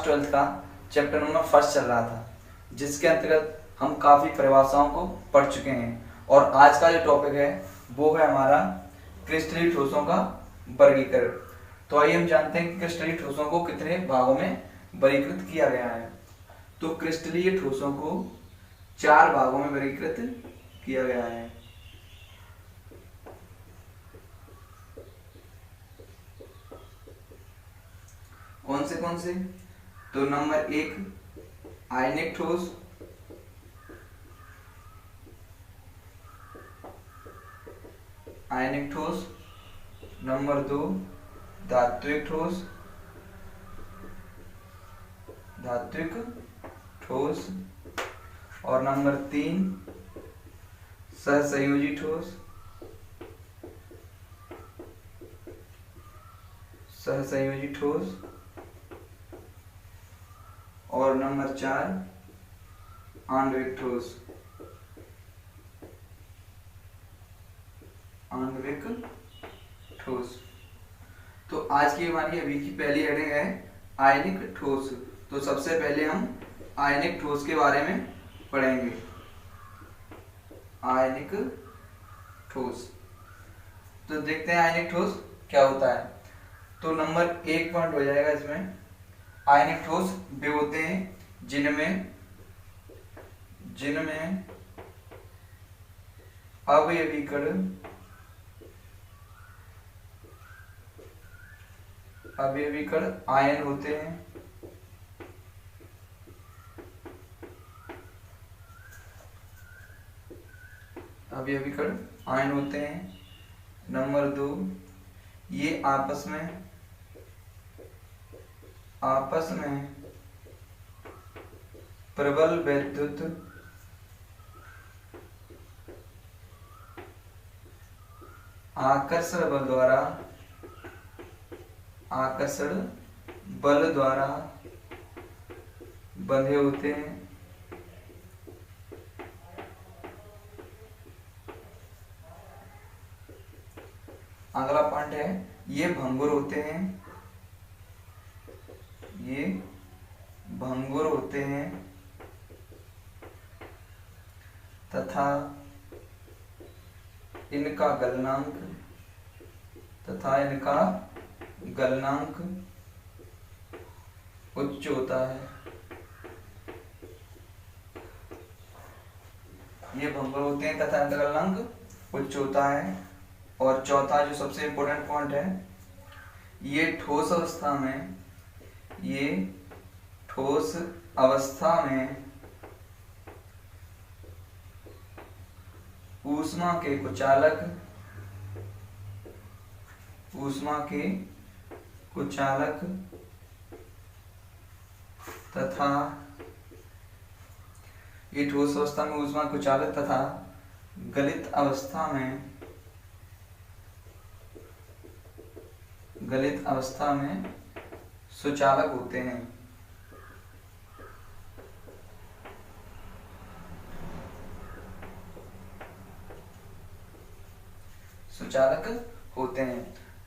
Class 12th का chapter number 1 चल रहा था, जिसके अंतर्गत हम काफ़ी परिभाषाओं को पढ़ चुके हैं। और आज का जो टॉपिक है वो है हमारा क्रिस्टलीय ठोसों का वर्गीकरण। तो आइए हम जानते हैं कि क्रिस्टलीय ठोसों को कितने भागों में वर्गीकृत किया गया है। तो क्रिस्टलीय ठोसों को 4 भागों में वर्गीकृत किया गया है। कौन से? तो नंबर 1 आयनिक ठोस, नंबर 2 धात्विक ठोस, और नंबर 3 सहसंयोजी ठोस, और नंबर 4 आणविक ठोस। तो आज की हमारी अभी की पहली हेडिंग है आयनिक ठोस। तो सबसे पहले हम आयनिक ठोस के बारे में पढ़ेंगे। आयनिक ठोस, तो देखते हैं आयनिक ठोस क्या होता है। तो नंबर 1 पॉइंट हो जाएगा इसमें। आयनिक ठोस वे होते हैं जिनमें अवयवी कण आयन होते हैं। नंबर 2 ये आपस में प्रबल विद्युत आकर्षण बल द्वारा बंधे होते हैं। अगला पॉइंट है ये भंगुर होते हैं तथा इनका गलनांक उच्च होता है। ये भंगुर होते हैं तथा इनका गलनांक उच्च होता है। और चौथा जो सबसे इम्पोर्टेंट पॉइंट है, ये ठोस अवस्था में ऊष्मा के कुचालक तथा ये ठोस अवस्था में ऊष्मा कुचालक तथा गलित अवस्था में सुचालक होते हैं।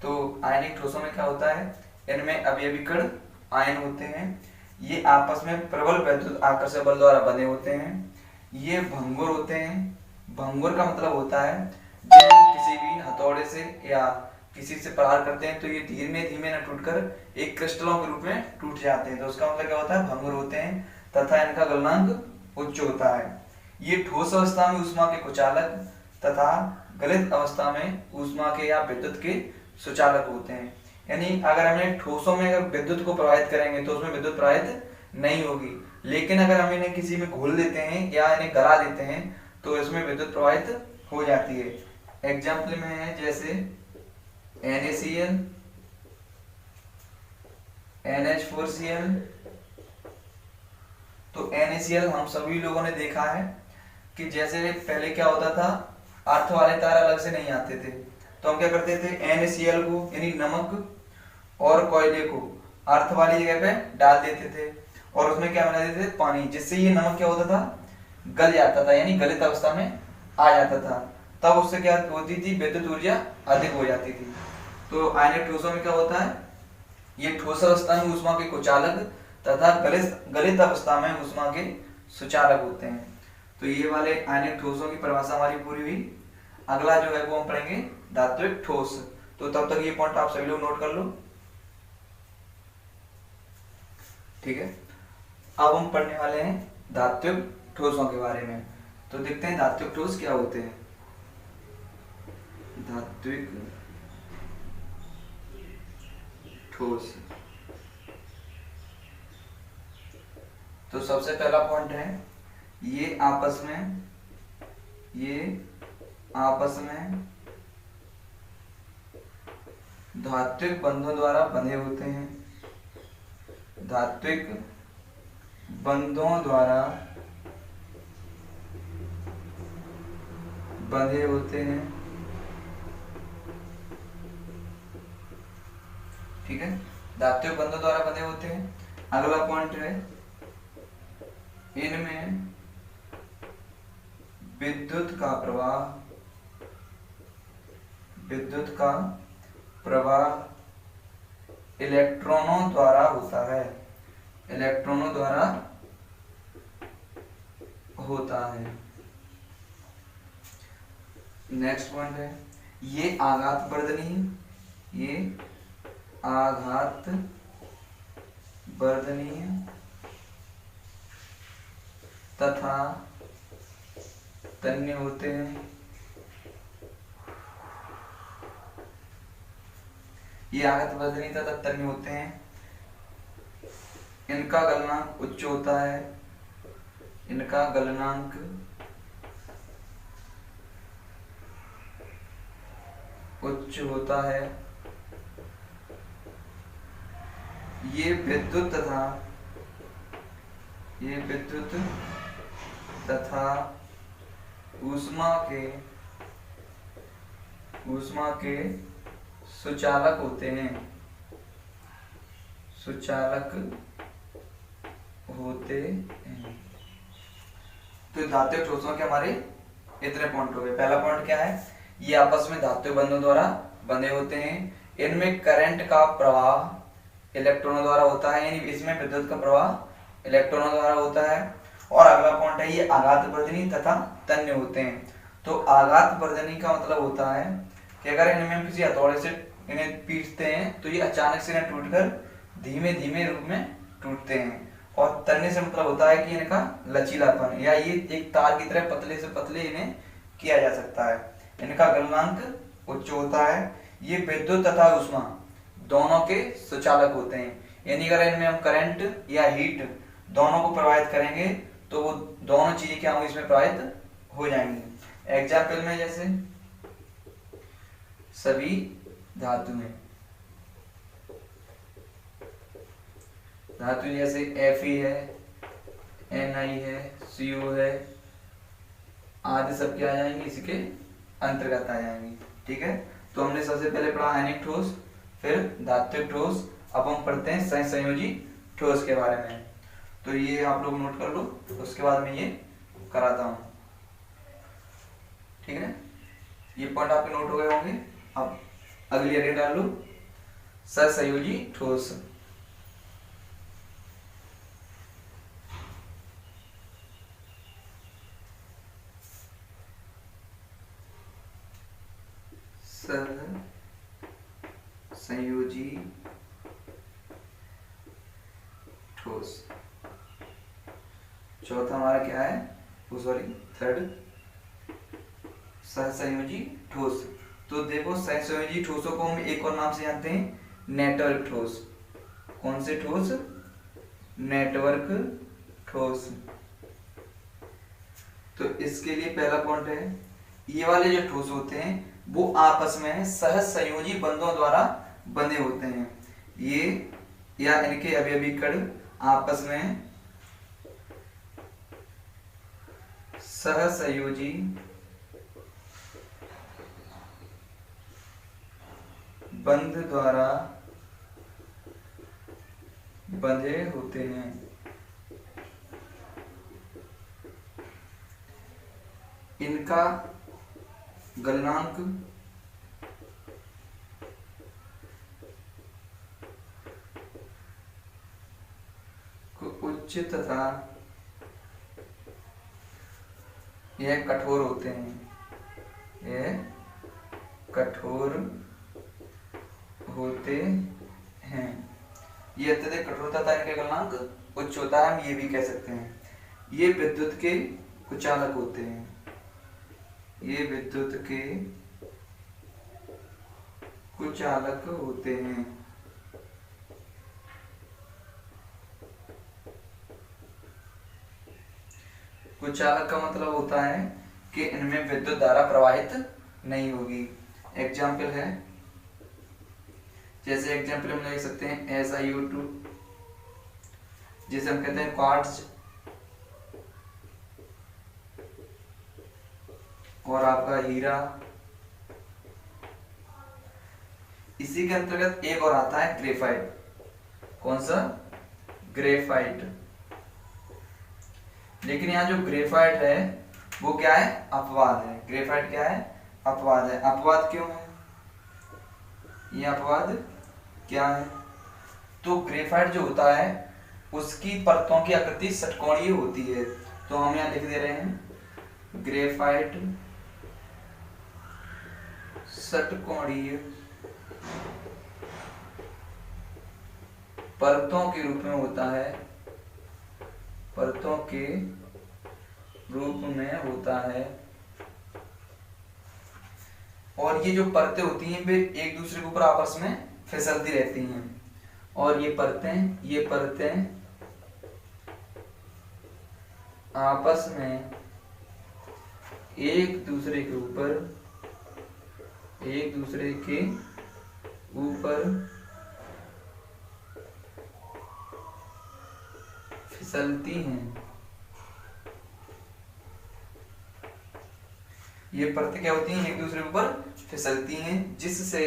तो आयनिक ठोसों में क्या होता है, इनमें अवयवी कण आयन होते हैं। ये आपस में प्रबल विद्युत आकर्षण बल द्वारा बंधे होते हैं। ये भंगुर होते हैं। भंगुर का मतलब होता है जब किसी भी हथौड़े से या किसी से प्रहार करते हैं तो ये धीमे न टूटकर एक क्रिस्टलों के रूप में टूट जाते हैं। तो उसका मतलब क्या होता है, भंगुर होते हैं तथा इनका गलनांक उच्च होता है। ये ठोस अवस्था में ऊष्मा के कुचालक तथा गलित अवस्था में ऊष्मा के या विद्युत के सुचालक होते हैं। यानी अगर हमें ठोसों में अगर विद्युत को प्रवाहित करेंगे तो उसमें विद्युत प्रवाहित नहीं होगी, लेकिन अगर हम इन्हें किसी में घोल देते हैं या इन्हें गला देते हैं तो इसमें विद्युत प्रवाहित हो जाती है। एग्जाम्पल में है जैसे NaCl, NH4Cl। तो NaCl हम सभी लोगों ने देखा है कि जैसे पहले क्या होता था, अर्थ वाले तार अलग से नहीं आते थे, तो हम क्या करते थे, NaCl को यानी नमक और कोयले को अर्थ वाली जगह पे डाल देते थे और उसमें क्या बना देते थे, पानी, जिससे ये नमक क्या होता था, गल जाता था, यानी गलित अवस्था में आ जाता था। तब उससे क्या होती थी, विद्युत ऊर्जा अधिक हो जाती थी। तो आयनिक ठोसों में क्या होता है, ये ठोस अवस्था में ऊष्मा के कुचालक तथा गलित अवस्था में ऊष्मा के सुचालक होते हैं। तो ये वाले आयनिक ठोसों की परिभाषा हमारी पूरी हुई। अगला जो है वो हम पढ़ेंगे धात्विक ठोस। तो तब तक ये पॉइंट आप सभी लोग नोट कर लो, ठीक है। अब हम पढ़ने वाले हैं धात्विक ठोसों के बारे में। तो देखते हैं धात्विक ठोस क्या होते हैं। धात्विक ठोस, तो सबसे पहला पॉइंट है ये आपस में धात्विक बंधों द्वारा बंधे होते हैं। धात्विक बंधों द्वारा बंधे होते हैं, ठीक है। धात्विक बंधों द्वारा बंधे होते हैं। अगला पॉइंट है इनमें विद्युत का प्रवाह इलेक्ट्रॉनों द्वारा होता है। इलेक्ट्रॉनों द्वारा होता है। नेक्स्ट पॉइंट है ये आघात वर्धनीय तथा तन्य होते हैं। ये आघात वर्धनीय तथा तन्य होते हैं। इनका गलनांक उच्च होता है। इनका गलनांक उच्च होता है। ये विद्युत तथा ऊष्मा के सुचालक होते हैं। तो धात्विक ठोसों के हमारे इतने पॉइंट हो गए। पहला पॉइंट क्या है, ये आपस में धात्विक बंधों द्वारा बंधे होते हैं। इनमें करंट का प्रवाह इलेक्ट्रॉनों द्वारा होता है, यानी इसमें विद्युत का प्रवाह इलेक्ट्रॉनों द्वारा होता है। और अगला पॉइंट है ये आघात वर्धनी तथा तन्य होते हैं। तो आघात वर्धनी का मतलब होता है कि अगर इनमें हम किसी हथौड़े से इन्हें पीटते हैं तो ये अचानक से इन्हें टूटकर धीमे धीमे रूप में टूटते हैं। और तन्य से मतलब होता है कि इनका लचीलापन, या ये एक तार की तरह पतले से पतले इन्हें किया जा सकता है। इनका गलनांक उच्च होता है। ये विद्युत तथा ऊष्मा दोनों के सुचालक होते हैं, यानी अगर इनमें हम करंट या हीट दोनों को प्रवाहित करेंगे तो वो दोनों चीजें क्या होंगी, इसमें प्रवाहित हो जाएंगी। एग्जाम्पल में जैसे सभी धातुएं, धातु जैसे Fe है, Ni है, Cu है, आदि सब क्या आ जाएंगे, इसके अंतर्गत आ जाएंगी, ठीक है। तो हमने सबसे पहले पढ़ा आयनिक ठोस, फिर धात्विक ठोस। अब हम पढ़ते हैं सहसंयोजी ठोस के बारे में। तो ये आप लोग नोट कर लो, उसके बाद मैं ये कराता हूं, ठीक है। ये पॉइंट आपके नोट हो गए होंगे। अब अगली अरे डाल लो, सहसंयोजी ठोस। सहसंयोजी ठोस। चौथा हमारा क्या है, थर्ड सहसंयोजी ठोस। तो देखो सहसंयोजी ठोसों को हम एक और नाम से जानते हैं, नेटवर्क ठोस। कौन से ठोस, नेटवर्क ठोस। तो इसके लिए पहला पॉइंट है ये वाले जो ठोस होते हैं वो आपस में सहसंयोजी बंधों द्वारा बंधे होते हैं। ये या इनके अवयवी कण आपस में सहसंयोजी बंध द्वारा बंधे होते हैं। इनका गलनांक उच्च तथा यह कठोर होते हैं, यह कठोर होते हैं। ये अत्यधिक कठोरता था, इनका गलनांक उच्च होता है, हम ये भी कह सकते हैं। ये विद्युत के कुचालक होते हैं, ये विद्युत के कुचालक होते हैं। कुचालक का मतलब होता है कि इनमें विद्युत धारा प्रवाहित नहीं होगी। एग्जाम्पल है, जैसे एग्जाम्पल हम लिख सकते हैं SiO2, जिसे हम कहते हैं क्वार्ट्ज, और आपका हीरा। इसी के अंतर्गत एक और आता है ग्रेफाइट। कौन सा? ग्रेफाइट। लेकिन यहाँ जो ग्रेफाइट है वो क्या है? अपवाद है। ग्रेफाइट क्या है? अपवाद है। अपवाद क्यों है? ये अपवाद क्या है? तो ग्रेफाइट जो होता है उसकी परतों की आकृति षटकोणीय होती है। तो हम यहाँ लिख दे रहे हैं ग्रेफाइट षटकोणीय परतों के रूप में होता है, परतों के रूप में होता है। और ये जो परतें होती हैं वे एक दूसरे के ऊपर आपस में फिसलती रहती हैं, और ये परतें आपस में एक दूसरे के ऊपर फिसलती हैं। ये परतें क्या होती हैं? एक दूसरे के ऊपर फिसलती हैं, जिससे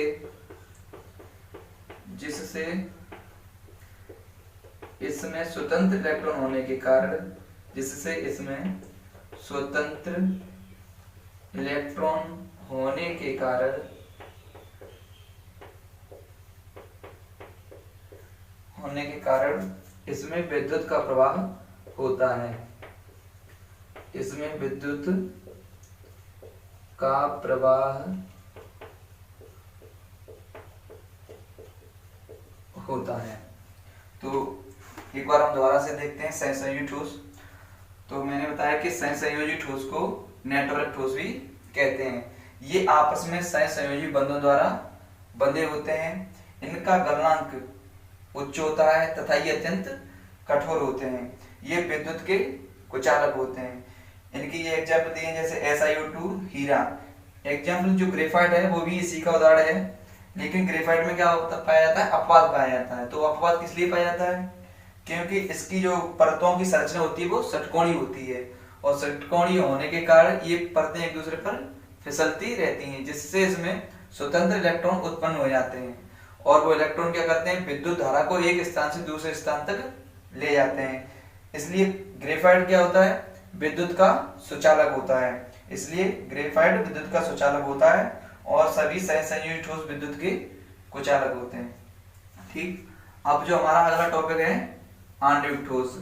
इसमें स्वतंत्र इलेक्ट्रॉन होने के कारण, इसमें विद्युत का प्रवाह होता है। इसमें विद्युत का प्रवाह होता है। तो एक बार हम दोबारा से देखते हैं सहसंयोजी ठोस। तो मैंने बताया कि सहसंयोजी ठोस को नेटवर्क ठोस भी कहते हैं। ये आपस में सहसंयोजी बंधों द्वारा बंधे होते हैं। इनका गलनांक उच्च होता है तथा ये अत्यंत कठोर होते हैं। ये विद्युत के कुचालक होते हैं। इनकी ये एग्जाम्पल दिए जैसे SiO2, हीरा। एग्जाम्पल जो ग्रेफाइट है वो भी इसी का उदाहरण है, लेकिन ग्रेफाइट में क्या होता पाया जाता है? अपवाद पाया जाता है। तो अपवाद किस लिए पाया जाता है? क्योंकि इसकी जो परतों की संरचना होती है वो षटकोणीय होती है, और षटकोणीय होने के कारण ये परतें एक दूसरे पर फिसलती रहती हैं, जिससे इसमें स्वतंत्र इलेक्ट्रॉन उत्पन्न हो जाते हैं, और वो इलेक्ट्रॉन क्या करते हैं? विद्युत धारा को एक स्थान से दूसरे स्थान तक ले जाते हैं। इसलिए ग्रेफाइट क्या होता है? विद्युत का सुचालक होता है। इसलिए ग्रेफाइट विद्युत का सुचालक होता है, और सभी सहसंयोजी ठोस विद्युत के कुचालक होते हैं। ठीक। अब जो हमारा अगला टॉपिक है आणविक ठोस।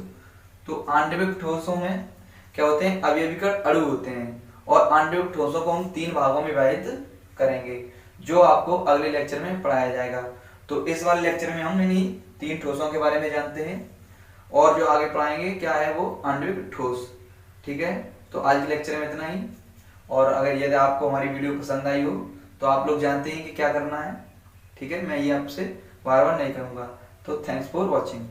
तो आणविक ठोसों में क्या होते हैं? अवयवीकृत अणु होते हैं, और आणविक ठोसों को हम 3 भागों में विभाजित करेंगे, जो आपको अगले लेक्चर में पढ़ाया जाएगा। तो इस वाले लेक्चर में हम इन्हीं 3 ठोसों के बारे में जानते हैं, और जो आगे पढ़ाएंगे क्या है वो आणविक ठोस। ठीक है, तो आज के लेक्चर में इतना ही। और अगर यदि आपको हमारी वीडियो पसंद आई हो तो आप लोग जानते हैं कि क्या करना है। ठीक है, मैं ये आपसे बार बार नहीं करूँगा। तो थैंक्स फॉर वॉचिंग।